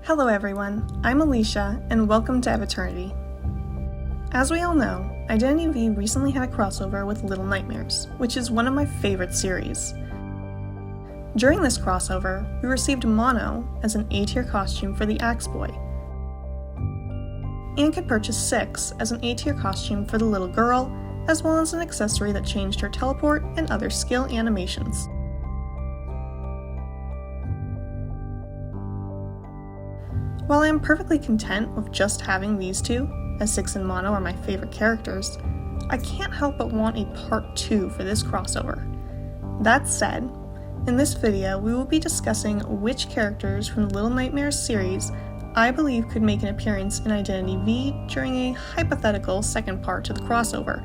Hello everyone, I'm Alicia, and welcome to Eternity. As we all know, Identity V recently had a crossover with Little Nightmares, which is one of my favorite series. During this crossover, we received Mono as an A-tier costume for the Axe Boy, and could purchase Six as an A-tier costume for the little girl, as well as an accessory that changed her teleport and other skill animations. While I am perfectly content with just having these two, as Six and Mono are my favorite characters, I can't help but want a part 2 for this crossover. That said, in this video we will be discussing which characters from the Little Nightmares series I believe could make an appearance in Identity V during a hypothetical second part to the crossover,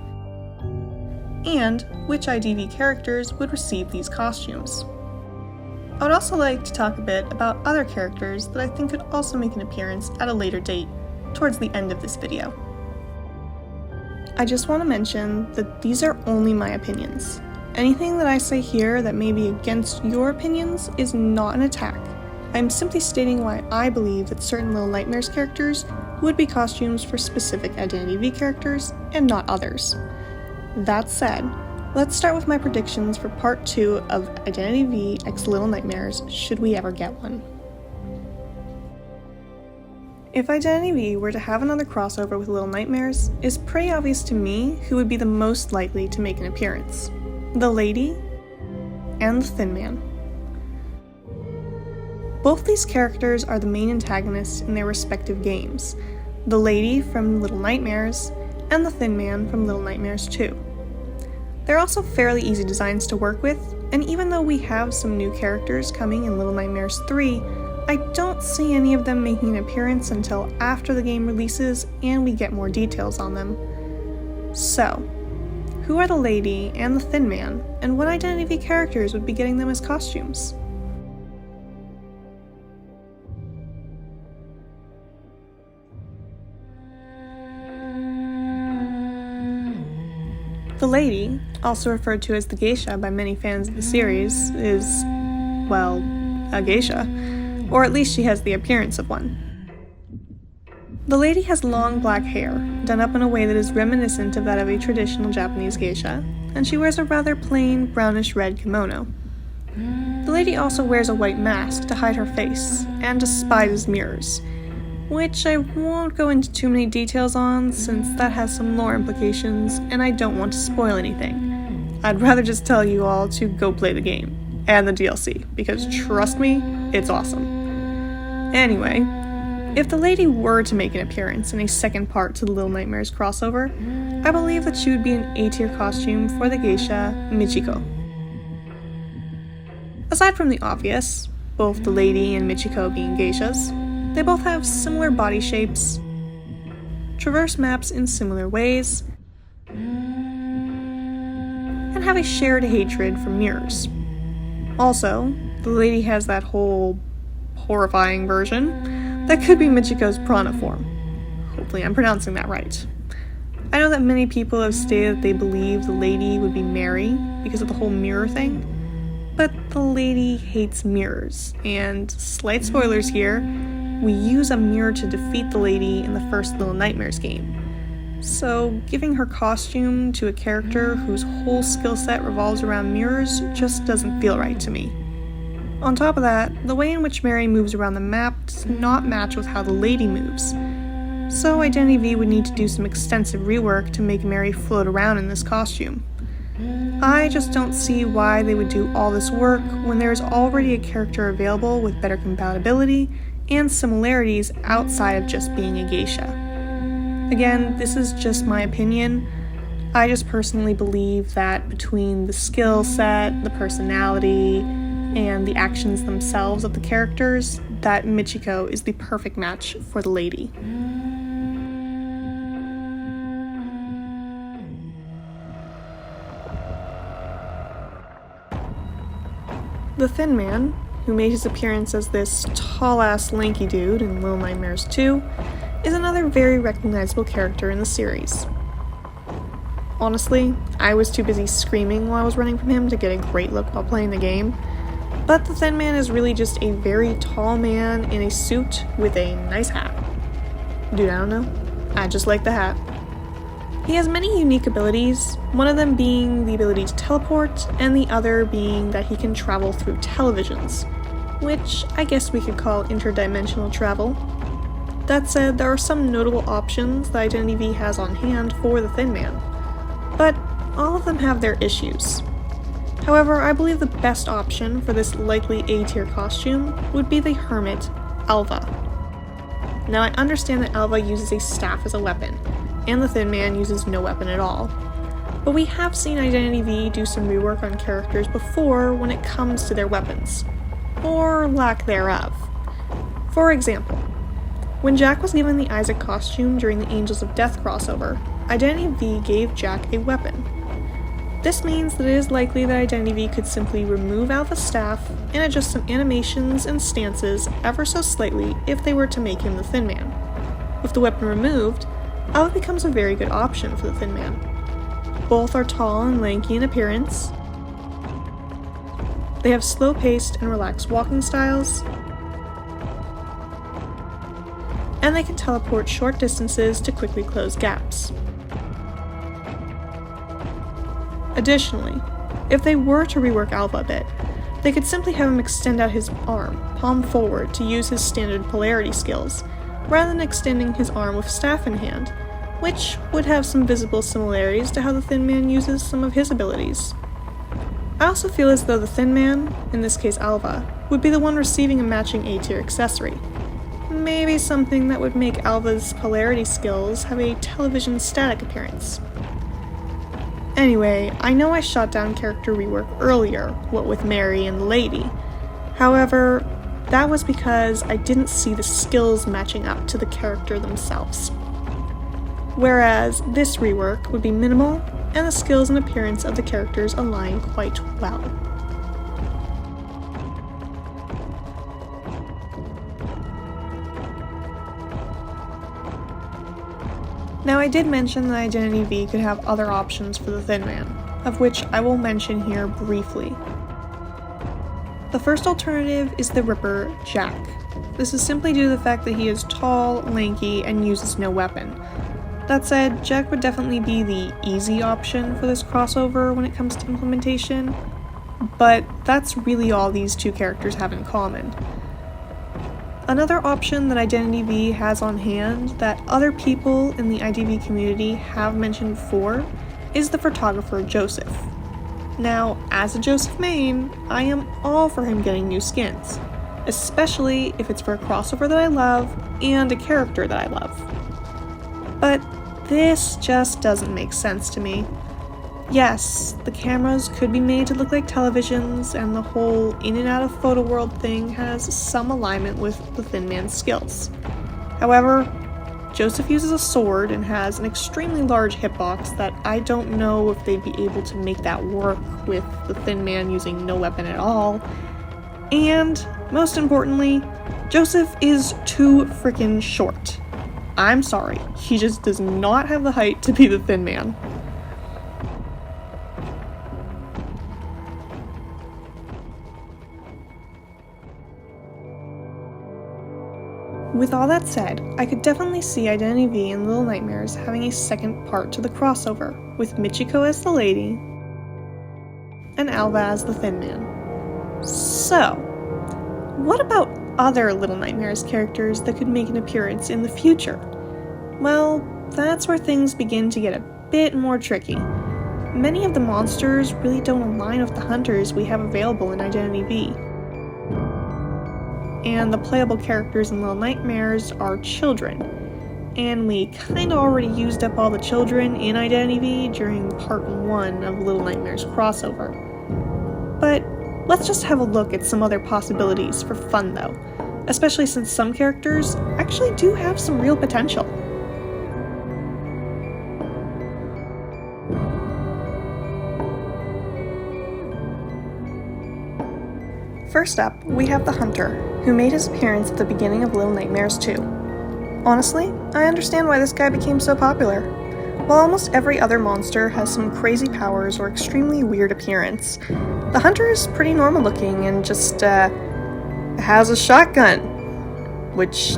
and which IDV characters would receive these costumes. I would also like to talk a bit about other characters that I think could also make an appearance at a later date, towards the end of this video. I just want to mention that these are only my opinions. Anything that I say here that may be against your opinions is not an attack. I am simply stating why I believe that certain Little Nightmares characters would be costumes for specific Identity V characters and not others. That said, let's start with my predictions for part 2 of Identity V x Little Nightmares, should we ever get one. If Identity V were to have another crossover with Little Nightmares, it's pretty obvious to me who would be the most likely to make an appearance. The Lady and the Thin Man. Both these characters are the main antagonists in their respective games, the Lady from Little Nightmares and the Thin Man from Little Nightmares 2. They're also fairly easy designs to work with, and even though we have some new characters coming in Little Nightmares 3, I don't see any of them making an appearance until after the game releases and we get more details on them. So, who are the Lady and the Thin Man, and what Identity V characters would be getting them as costumes? The Lady, also referred to as the Geisha by many fans of the series, is, well, a geisha, or at least she has the appearance of one. The Lady has long black hair, done up in a way that is reminiscent of that of a traditional Japanese geisha, and she wears a rather plain brownish-red kimono. The Lady also wears a white mask to hide her face, and despises mirrors, which I won't go into too many details on since that has some lore implications and I don't want to spoil anything. I'd rather just tell you all to go play the game, and the DLC, because trust me, it's awesome. Anyway, if the Lady were to make an appearance in a second part to the Little Nightmares crossover, I believe that she would be an A-tier costume for the geisha Michiko. Aside from the obvious, both the Lady and Michiko being geishas, they both have similar body shapes, traverse maps in similar ways, and have a shared hatred for mirrors. Also, the Lady has that whole horrifying version that could be Michiko's prana form. Hopefully I'm pronouncing that right. I know that many people have stated that they believe the Lady would be Mary because of the whole mirror thing, but the Lady hates mirrors, and slight spoilers here, we use a mirror to defeat the Lady in the first Little Nightmares game. So, giving her costume to a character whose whole skill set revolves around mirrors just doesn't feel right to me. On top of that, the way in which Mary moves around the map does not match with how the Lady moves. So Identity V would need to do some extensive rework to make Mary float around in this costume. I just don't see why they would do all this work when there is already a character available with better compatibility and similarities outside of just being a geisha. Again, this is just my opinion. I just personally believe that between the skill set, the personality, and the actions themselves of the characters, that Michiko is the perfect match for the Lady. The Thin Man, who made his appearance as this tall-ass lanky dude in Little Nightmares 2, is another very recognizable character in the series. Honestly, I was too busy screaming while I was running from him to get a great look while playing the game. But the Thin Man is really just a very tall man in a suit with a nice hat. Dude, I don't know. I just like the hat. He has many unique abilities, one of them being the ability to teleport, and the other being that he can travel through televisions, which I guess we could call interdimensional travel. That said, there are some notable options that Identity V has on hand for the Thin Man, but all of them have their issues. However, I believe the best option for this likely A-tier costume would be the Hermit, Alva. Now I understand that Alva uses a staff as a weapon, and the Thin Man uses no weapon at all. But we have seen Identity V do some rework on characters before when it comes to their weapons, or lack thereof. For example, when Jack was given the Isaac costume during the Angels of Death crossover, Identity V gave Jack a weapon. This means that it is likely that Identity V could simply remove Alva's staff and adjust some animations and stances ever so slightly if they were to make him the Thin Man. With the weapon removed, Alva becomes a very good option for the Thin Man. Both are tall and lanky in appearance. They have slow-paced and relaxed walking styles, and they can teleport short distances to quickly close gaps. Additionally, if they were to rework Alva a bit, they could simply have him extend out his arm, palm forward, to use his standard polarity skills, rather than extending his arm with staff in hand, which would have some visible similarities to how the Thin Man uses some of his abilities. I also feel as though the Thin Man, in this case Alva, would be the one receiving a matching A-tier accessory. Maybe something that would make Alva's polarity skills have a television static appearance. Anyway, I know I shot down character rework earlier, what with Mary and the lady. However, that was because I didn't see the skills matching up to the character themselves. Whereas this rework would be minimal, and the skills and appearance of the characters align quite well. Now I did mention that Identity V could have other options for the Thin Man, of which I will mention here briefly. The first alternative is the Ripper Jack. This is simply due to the fact that he is tall, lanky, and uses no weapon. That said, Jack would definitely be the easy option for this crossover when it comes to implementation, but that's really all these two characters have in common. Another option that Identity V has on hand that other people in the IDV community have mentioned before is the photographer Joseph. Now, as a Joseph main, I am all for him getting new skins, especially if it's for a crossover that I love and a character that I love. But this just doesn't make sense to me. Yes, the cameras could be made to look like televisions, and the whole in and out of photo world thing has some alignment with the Thin Man's skills. However, Joseph uses a sword and has an extremely large hitbox that I don't know if they'd be able to make that work with the Thin Man using no weapon at all. And, most importantly, Joseph is too freaking short. I'm sorry, he just does not have the height to be the Thin Man. With all that said, I could definitely see Identity V and Little Nightmares having a second part to the crossover, with Michiko as the lady, and Alva as the Thin Man. So, what about other Little Nightmares characters that could make an appearance in the future? Well, that's where things begin to get a bit more tricky. Many of the monsters really don't align with the hunters we have available in Identity V. And the playable characters in Little Nightmares are children, and we kinda already used up all the children in Identity V during part 1 of Little Nightmares crossover. But let's just have a look at some other possibilities for fun though, especially since some characters actually do have some real potential. First up, we have the Hunter, who made his appearance at the beginning of Little Nightmares 2. Honestly, I understand why this guy became so popular. While almost every other monster has some crazy powers or extremely weird appearance, the hunter is pretty normal looking and just, has a shotgun. Which,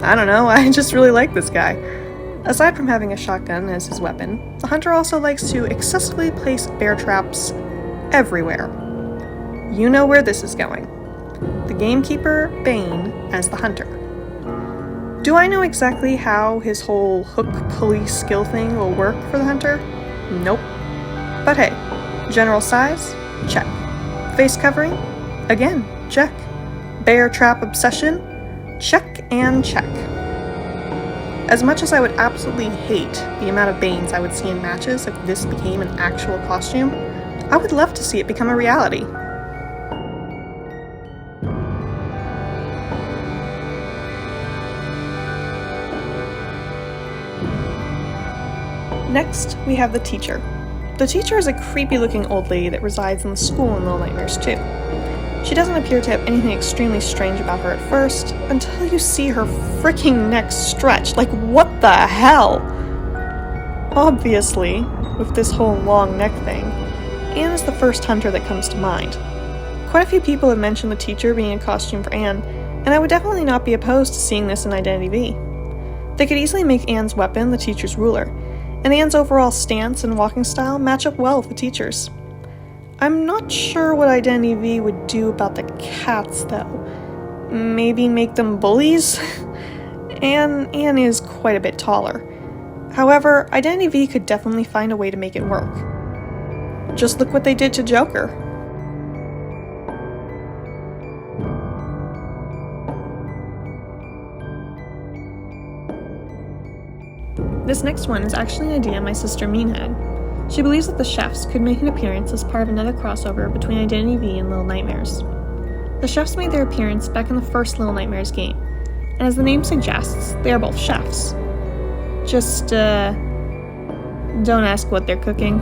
I don't know, I just really like this guy. Aside from having a shotgun as his weapon, the hunter also likes to excessively place bear traps everywhere. You know where this is going. The gamekeeper, Bane, as the hunter. Do I know exactly how his whole hook police skill thing will work for the hunter? Nope. But hey, general size? Check. Face covering? Again, check. Bear trap obsession? Check and check. As much as I would absolutely hate the amount of Banes I would see in matches if this became an actual costume, I would love to see it become a reality. Next, we have the teacher. The teacher is a creepy-looking old lady that resides in the school in Little Nightmares 2. She doesn't appear to have anything extremely strange about her at first, until you see her freaking neck stretch. Like, what the hell? Obviously, with this whole long neck thing, Anne is the first hunter that comes to mind. Quite a few people have mentioned the teacher being a costume for Anne, and I would definitely not be opposed to seeing this in Identity V. They could easily make Anne's weapon the teacher's ruler, and Anne's overall stance and walking style match up well with the teacher's. I'm not sure what Identity V would do about the cats, though. Maybe make them bullies? Anne is quite a bit taller. However, Identity V could definitely find a way to make it work. Just look what they did to Joker. This next one is actually an idea my sister Mean had. She believes that the chefs could make an appearance as part of another crossover between Identity V and Little Nightmares. The chefs made their appearance back in the first Little Nightmares game, and as the name suggests, they are both chefs. Just, don't ask what they're cooking.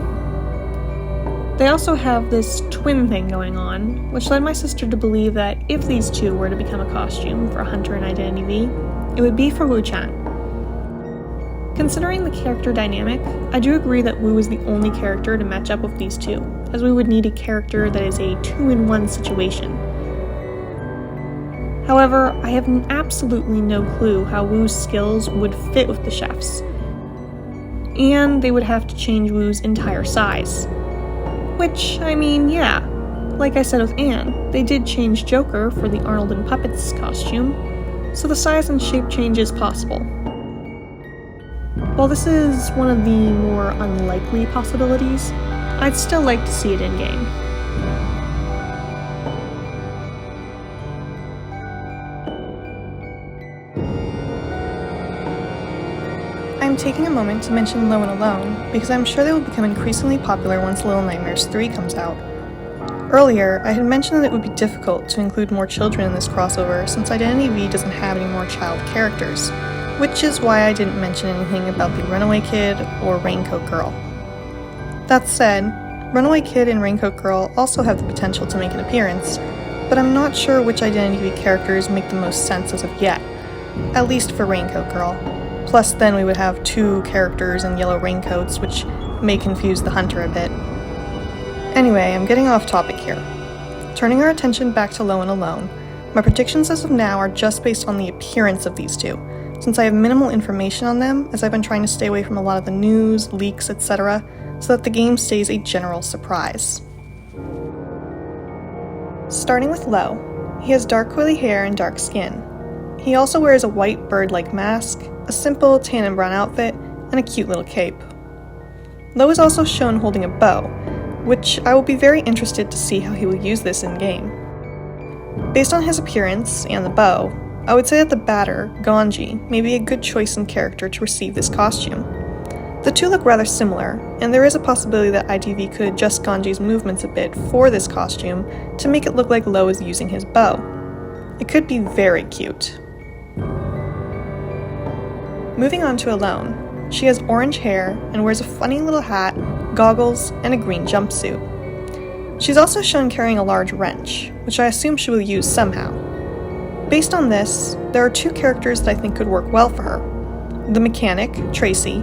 They also have this twin thing going on, which led my sister to believe that if these two were to become a costume for a hunter in Identity V, it would be for Wu-chan. Considering the character dynamic, I do agree that Wu is the only character to match up with these two, as we would need a character that is a 2-in-1 situation. However, I have absolutely no clue how Wu's skills would fit with the chefs, and they would have to change Wu's entire size. Which, I mean, yeah, like I said with Anne, they did change Joker for the Arnold and Puppets costume, so the size and shape change is possible. While this is one of the more unlikely possibilities, I'd still like to see it in-game. I'm taking a moment to mention Low and Alone, because I'm sure they will become increasingly popular once Little Nightmares 3 comes out. Earlier, I had mentioned that it would be difficult to include more children in this crossover since Identity V doesn't have any more child characters, which is why I didn't mention anything about the Runaway Kid or Raincoat Girl. That said, Runaway Kid and Raincoat Girl also have the potential to make an appearance, but I'm not sure which Identity V characters make the most sense as of yet, at least for Raincoat Girl. Plus then we would have two characters in yellow raincoats, which may confuse the hunter a bit. Anyway, I'm getting off topic here. Turning our attention back to Low and Alone, my predictions as of now are just based on the appearance of these two, since I have minimal information on them as I've been trying to stay away from a lot of the news, leaks, etc., so that the game stays a general surprise. Starting with Low, he has dark coily hair and dark skin. He also wears a white bird-like mask, a simple tan and brown outfit, and a cute little cape. Low is also shown holding a bow, which I will be very interested to see how he will use this in-game. Based on his appearance and the bow, I would say that the batter, Ganji, may be a good choice in character to receive this costume. The two look rather similar, and there is a possibility that ITV could adjust Ganji's movements a bit for this costume to make it look like Low is using his bow. It could be very cute. Moving on to Alone, she has orange hair and wears a funny little hat, goggles, and a green jumpsuit. She's also shown carrying a large wrench, which I assume she will use somehow. Based on this, there are two characters that I think could work well for her. The mechanic, Tracy,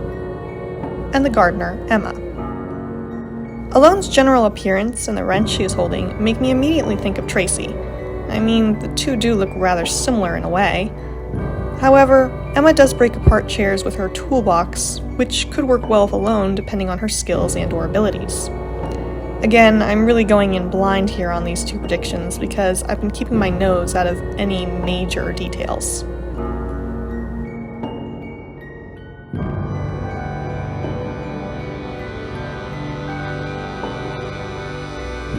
and the gardener, Emma. Alone's general appearance and the wrench she is holding make me immediately think of Tracy. I mean, the two do look rather similar in a way. However, Emma does break apart chairs with her toolbox, which could work well with Alone depending on her skills and/or abilities. Again, I'm really going in blind here on these two predictions because I've been keeping my nose out of any major details.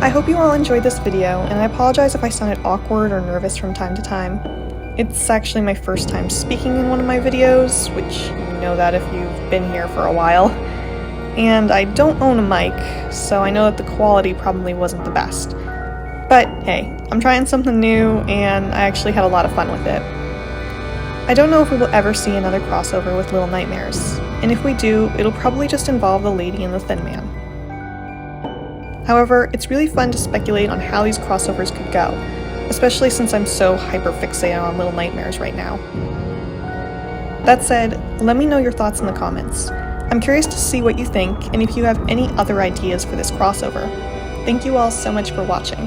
I hope you all enjoyed this video, and I apologize if I sounded awkward or nervous from time to time. It's actually my first time speaking in one of my videos, which you know that if you've been here for a while. And I don't own a mic, so I know that the quality probably wasn't the best. But hey, I'm trying something new, and I actually had a lot of fun with it. I don't know if we will ever see another crossover with Little Nightmares, and if we do, it'll probably just involve the lady and the thin man. However, it's really fun to speculate on how these crossovers could go, especially since I'm so hyper-fixated on Little Nightmares right now. That said, let me know your thoughts in the comments. I'm curious to see what you think, and if you have any other ideas for this crossover. Thank you all so much for watching.